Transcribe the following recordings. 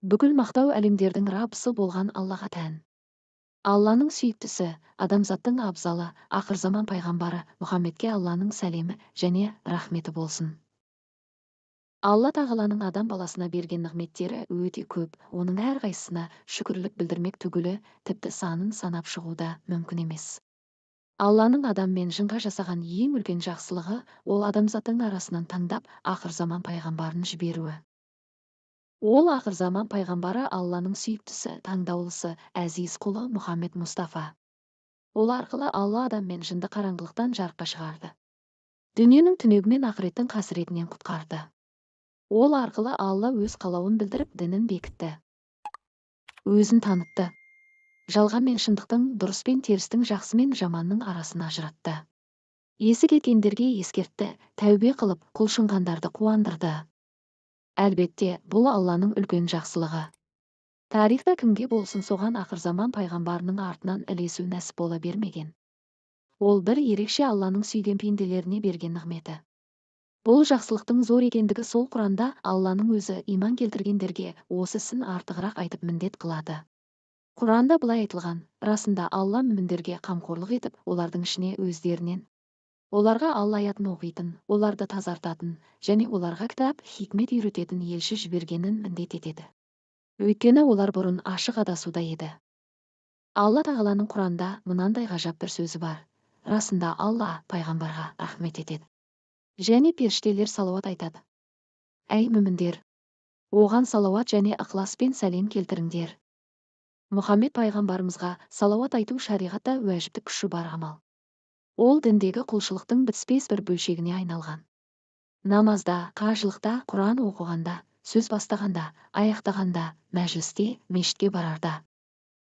Бүкіл мақтау әлемдердің раббысы болған Аллаға тән. Алланың сүйіктісі, адамзаттың абзалы, ақырзаман пайғамбары Мұхаммедке Алланың сәлемі және рахметі болсын. Алла тағаланың адам баласына берген нығметтері өте көп, оның әрқайсысына шүкірлік білдірмек түгілі, тіпті санын санап шығуда мүмкін емес. Алланың адам мен жынға жасаған ең үлкен жақсылығы ол адамзаттың арасынан таңдап ақырзаман пайғамбарын жіберуі. Ол ақырзаман пайғамбары Алланың сүйіктісі, таңдаулысы, әзиз құлы Мұхаммед Мұстафа. Ол арқылы Алла адам мен жынды қараңғылықтан жарыққа шығарды. Дүниенің түнегі мен ақыреттің қасіретінен құтқарды. Ол арқылы Алла өз қалауын білдіріп, дінін бекітті. Өзін танытты. Жалған мен шындықтың, дұрыс пен терістің, жақсы мен жаманның арасын ажыратты. Есі кеткендерге ескертті, тәубе қылып, құлшынғандарды қуандырды. Әлбетте, бұл Алланың үлкен жақсылығы. Тарихта кімге болсын соған ақырзаман пайғамбарының артынан ілесу нәсіп бола бермеген. Ол бір ерекше Алланың сүйген пенделеріне берген нығметі. Бұл жақсылықтың зор екендігі сол Құранда Алланың өзі иман келтіргендерге осы ісін артығырақ айтып міндет қылады. Құранда былай айтылған: расында Алла мүміндерге қамқорлық етіп, олардың ішіне өздерінен оларға Алла аятын оқитын, оларды тазартатын және оларға кітап, хикмет үйрететін елші жібергенін міндет етеді. Өйткені олар бұрын ашық адасуда еді. Алла тағаланың Құранда мынандай ғажап бір сөзі бар: расында Алла пайғамбарға рахмет етеді. Және періштелер салауат айтады. Әй мүміндер, оған салауат және ықыласпен сәлем келтіріңдер. Мұхаммед пайғамбарымызға салауат айту шариғатта уәжіптік күші бар амал. Ол діндегі құлшылықтың бітіспес бір бөлшегіне айналған. Намазда, қажылықта, Құран оқығанда, сөз бастағанда, аяқтағанда, мәжілісте, мешітке барарда,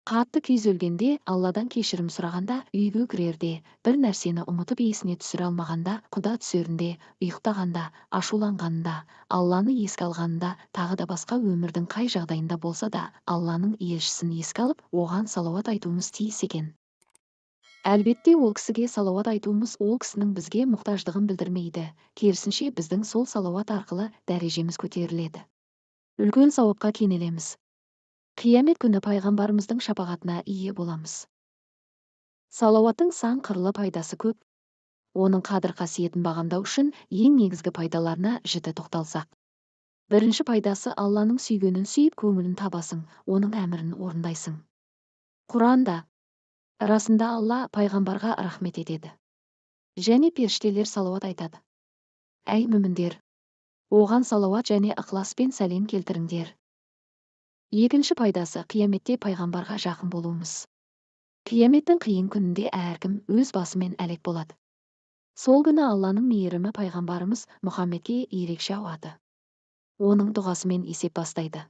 қатты күйзелгенде, Алладан кешірім сұрағанда, үйге кірерде, бір нәрсені ұмытып есіне түсіре алмағанда, құда түсерінде, ұйықтағанда, ашуланғанда, Алланы еске алғанда, тағы да басқа өмірдің қай жағдайында болса да, Алланың елшісін еске алып, оған салауат айтуымыз тиіс екен. Әлбетте, ол кісіге салауат айтуымыз ол кісінің бізге мұқтаждығын білдірмейді, керісінше біздің сол салауат арқылы дәрежеміз көтеріледі. Үлкен сауапқа кенелеміз. Қиямет күні пайғамбарымыздың шапағатына ие боламыз. Салауаттың сан қырлы пайдасы көп. Оның қадір қасиетін бағамдау үшін ең негізгі пайдаларына жіті тоқталсақ. Бірінші пайдасы: Алланың сүйгенін сүйіп, көңілін табасың, оның әмірін орындайсың. Құранда расында Алла пайғамбарға рахмет етеді. Және періштелер салауат айтады. Әй мүміндер, оған салауат және ықыласпен сәлем келтіріңдер. Екінші пайдасы: қияметте пайғамбарға жақын болуымыз. Қияметтің қиын күнінде әркім өз басымен әлек болады. Сол күні Алланың мейірімі пайғамбарымыз Мұхаммедке ерекше ауады. Оның дұғасымен есеп бастайды.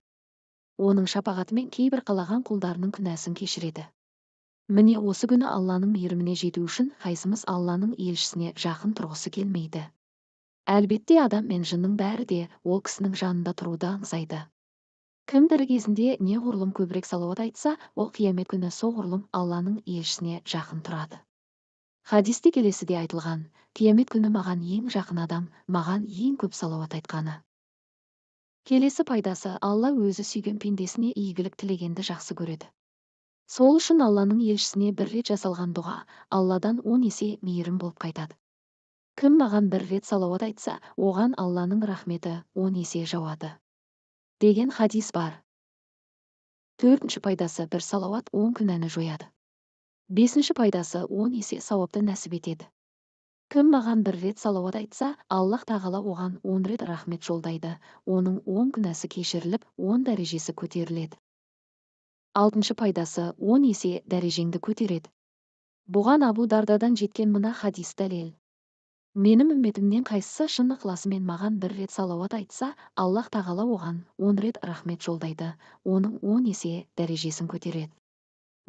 Оның шапағатымен кейбір қалаған құлдарының күнәсін кешіреді. Міне осы күні Алланың мейіріміне жету үшін қайсымыз Алланың елшісіне жақын тұрғысы келмейді. Әлбетте, адам мен жынның бәрі де ол кісінің жанында тұруды аңсайды. Кім тірі кезінде неғұрлым көбірек салауат айтса, ол қиямет күні соғұрлым Алланың елшісіне жақын тұрады. Хадисте келесіде айтылған: қиямет күні маған ең жақын адам, маған ең көп салауат айтқаны. Келесі пайдасы: Алла өзі сүйген пендесіне игілік тілегенді жақсы көреді. Сол үшін Алланың елшісіне бір рет жасалған дұға Алладан 10 есе мейірім болып қайтады. Кім маған бір рет салауат айтса, оған Алланың рахметі 10 есе жауады деген хадис бар. Төртінші пайдасы: бір салауат 10 күнәні жояды. Бесінші пайдасы: 10 есе сауапты нәсіп етеді. Кім маған бір рет салауат айтса, Аллах тағала оған 10 рет рахмет жолдайды, оның 10 күнәсі кешіріліп, 10 дәрежесі көтеріледі. Алтыншы пайдасы: 10 есе дәрежеңді көтереді. Бұған Абу Дардадан жеткен мына хадис дәлел. Менің үмметімнен қайсысы шын ықыласымен маған бір рет салауат айтса, Аллах тағала оған 10 рет рахмет жолдайды, оның 10 есе дәрежесін көтереді.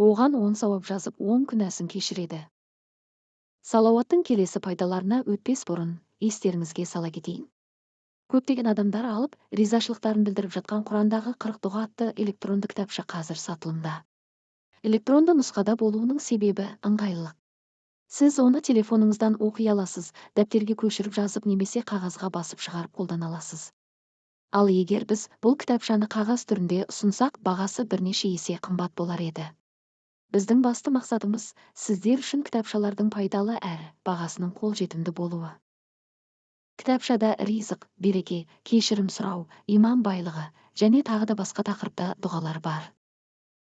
Оған 10 сауап жазып, 10 күнәсін кешіреді. Салауаттың келесі пайдаларына өтпес бұрын естеріңізге сала кетейін. Көптеген адамдар алып, ризашылықтарын білдіріп жатқан Құрандағы 40 дұға атты электронды кітапша қазір сатылымда. Электронды нұсқада болуының себебі ыңғайлылық. Сіз оны телефоныңыздан оқи аласыз, дәптерге көшіріп жазып немесе қағазға басып шығарып қолдана аласыз. Ал егер біз бұл кітапшаны қағаз түрінде ұсынсақ, бағасы бірнеше есе қымбат болар еді. Біздің басты мақсатымыз сіздер үшін кітапшалардың пайдалы әрі бағасының қолжетімді болуы. Кітапшада ризық, береке, кешірім сұрау, иман байлығы және тағы да басқа тақырыпта дұғалар бар.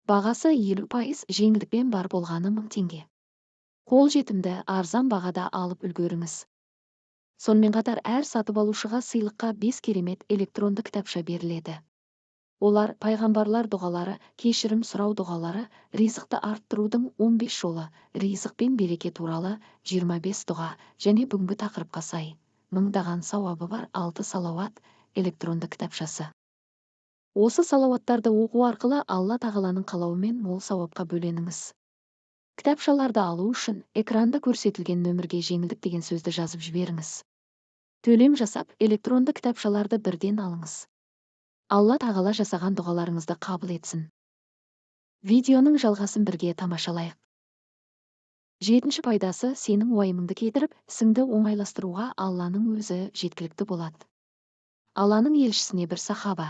Бағасы 50% жеңілдікпен бар болғаны 1000 теңге. Қолжетімді, арзан бағада алып үлгеріңіз. Сонымен қатар әр сатып алушыға сыйлыққа 5 керемет электронды кітапша беріледі. Олар пайғамбарлар дұғалары, кешірім сұрау дұғалары, ризықты арттырудың 15 жолы, ризық пен береке туралы 25 дұға және бүгінгі тақырыпқа сай мыңдаған сауабы бар 6 салауат электронды кітапшасы. Осы салауаттарды оқу арқылы Алла тағаланың қалауымен мол сауапқа бөленіңіз. Кітапшаларды алу үшін экранда көрсетілген нөмірге жеңілдік деген сөзді жазып жіберіңіз. Төлем жасап, электронды кітапшаларды бірден алыңыз. Алла тағала жасаған дұғаларыңызды қабыл етсін. Видеоның жалғасын бірге тамашалайық. 7-ші пайдасы сенің уайымыңды кетіріп, ісіңді оңайластыруға Алланың өзі жеткілікті болады. Алланың елшісіне бір сахаба: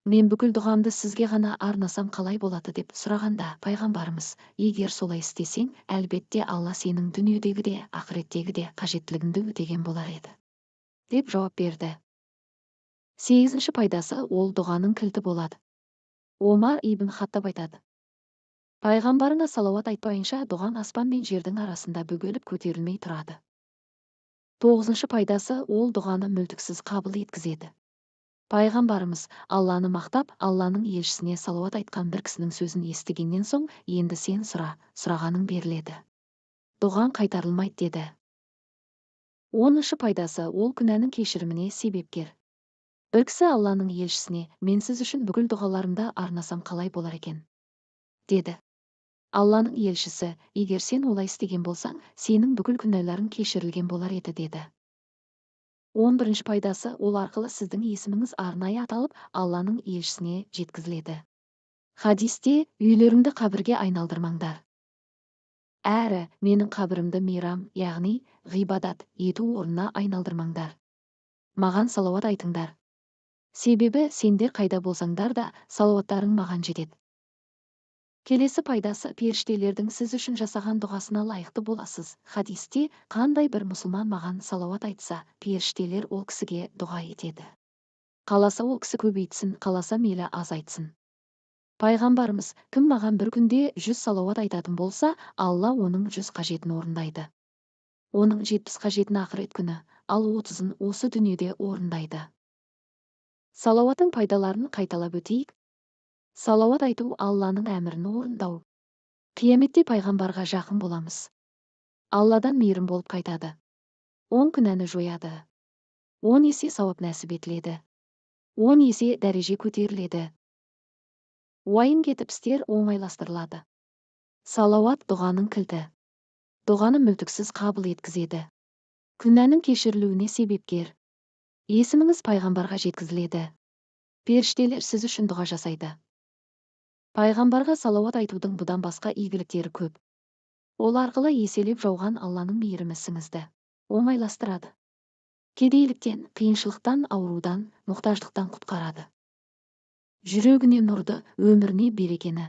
мен бүкіл дұғамды сізге ғана арнасам қалай болады деп сұрағанда, пайғамбарымыз: егер солай істесең, әлбетте Алла сенің дүниедегі де, ақыреттегі де қажеттілігіңді өтеген болар еді, деп жауап берді. 8-ші пайдасы ол дұғаның кілті болады. Омар ибн Хаттаб айтады: пайғамбарыңа салауат айтпайынша дұғаң аспан мен жердің арасында бөгеліп көтерілмей тұрады. 9-ші пайдасы ол дұғаны мүлтіксіз қабыл еткізеді. Пайғамбарымыз Алланы мақтап, Алланың елшісіне салауат айтқан бір кісінің сөзін естігеннен соң, енді сен сұра, сұрағаның беріледі. Дұғаң қайтарылмайды деді. 10-шы пайдасы ол күнәнің кешіріміне себепкер. Бір кісі Алланың елшісіне: мен сіз үшін бүкіл дұғаларымды арнасам қалай болар екен, деді. Алланың елшісі: егер сен олай істеген болсаң, сенің бүкіл күнәларың кешірілген болар еді, деді. 11-ші пайдасы ол арқылы сіздің есіміңіз арнайы аталып, Алланың елшісіне жеткізіледі. Хадисте: үйлеріңді қабірге айналдырмаңдар, әрі менің қабірімді мейрам, яғни ғибадат ету орнына айналдырмаңдар. Маған салауат айтыңдар. Себебі сендер қайда болсаңдар да, салауаттарың маған жетеді. Келесі пайдасы: періштелердің сіз үшін жасаған дұғасына лайықты боласыз. Хадисте: қандай бір мұсылман маған салауат айтса, періштелер ол кісіге дұға етеді. Қаласа ол кісі көбейтсін, қаласа мейлі азайтсын. Пайғамбарымыз: кім маған бір күнде 100 салауат айтатын болса, Алла оның 100 қажетін орындайды. Оның 70 қажетін ақырет күні, ал 30-ын осы дүниеде орындайды. Салауаттың пайдаларын қайталап өтейік. Салауат айту Алланың әмірін орындау. Қияметте пайғамбарға жақын боламыз. Алладан мейірім болып қайтады. 10 күнәні жояды. 10 есе сауап нәсіп етіледі. 10 есе дәреже көтеріледі. Уайым кетіп істер оңайластырылады. Салауат дұғаның кілті. Дұғаны мүлтіксіз қабыл еткізеді. Күнәнің кешірілуіне себепкер. Есіміңіз пайғамбарға жеткізіледі. Періштелер сіз үшін дұға жасайды. Пайғамбарға салауат айтудың бұдан басқа игіліктері көп. Ол арқылы еселеп жауған Алланың мейірімі ісіңізді оңайластырады. Кедейліктен, қиыншылықтан, аурудан, мұқтаждықтан құтқарады. Жүрегіне нұрды, өміріне берекені,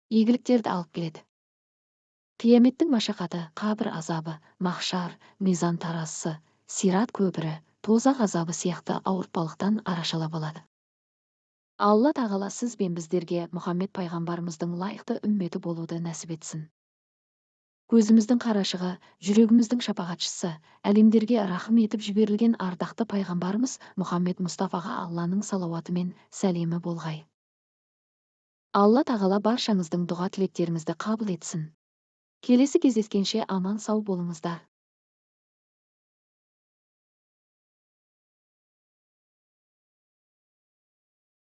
игіліктерді алып келеді. Қияметтің машақаты, қабір азабы, махшар, мизан тарасы, сират көпірі, тозақ азабы сияқты ауыртпалықтан арашалап алады. Алла тағала сіз бен біздерге Мұхаммед пайғамбарымыздың лайықты үмметі болуды нәсіп етсін. Көзіміздің қарашығы, жүрегіміздің шапағатшысы, әлемдерге рахым етіп жіберілген ардақты пайғамбарымыз Мұхаммед Мұстафаға Алланың салауаты мен сәлемі болғай. Алла тағала баршаңыздың дұға тілектеріңізді қабыл етсін. Келесі кездескенше аман сау болыңыздар.